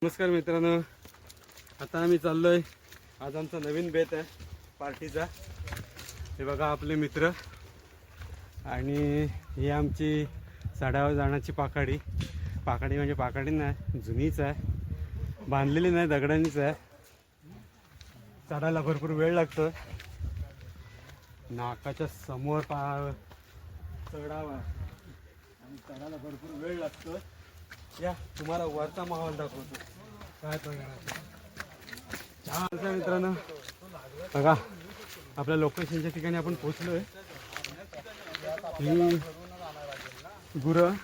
नमस्कार मित्रांनो, आता आम्ही चाललोय. आज आमचा नवीन बेत आहे पार्टीचा. हे बघा आपले मित्र आणि ही आमची साड्यावर जाण्याची पाकाडी. पाकाडी म्हणजे पाकाडी नाही, जुनीच आहे, बांधलेली नाही, दगडांनीच आहे. चढायला भरपूर वेळ लागतो. नाकाच्या समोर चढावा आणि चढायला भरपूर वेळ लागतो. या तुम्हाला वरचा माहोल दाखवतो. काय छान आहे मित्रांनो, बघा आपल्या लोकेशनच्या ठिकाणी आपण पोहोचलोय. ही गुरं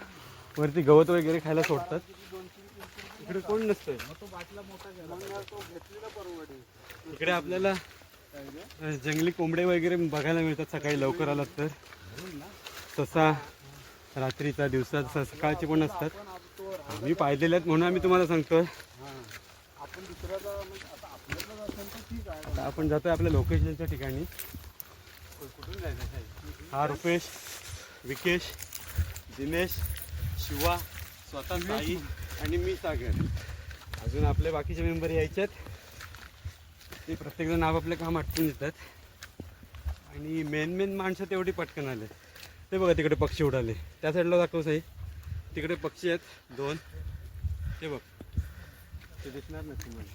वरती गवत वगैरे खायला सोडतात. इकडे कोण नसतंय. इकडे आपल्याला जंगली कोंबडे वगैरे बघायला मिळतात सकाळी लवकर आलात तर. तसा रात्रीचा दिवसाचा सकाळचे पण असतात. आम्ही पाहिलेले आहेत म्हणून आम्ही तुम्हाला सांगतोय. आता आपण जातोय आपल्या लोकेशनच्या ठिकाणी. कुठून जायचं? हा रुपेश, विकेश, दिनेश, शिवा, स्वतः साई आणि मी सागर. अजून आपले बाकीचे मेंबर यायचे आहेत. ते प्रत्येकजण आपापले काम आटपून येतात आणि मेन माणसं तेवढी पटकन आले. ते बघा तिकडे पक्षी उडाले. त्या साईडला दाखव साई, तिकडे पक्षी आहेत दोन. ते बघ, ते दिसणार नाही तुम्हाला.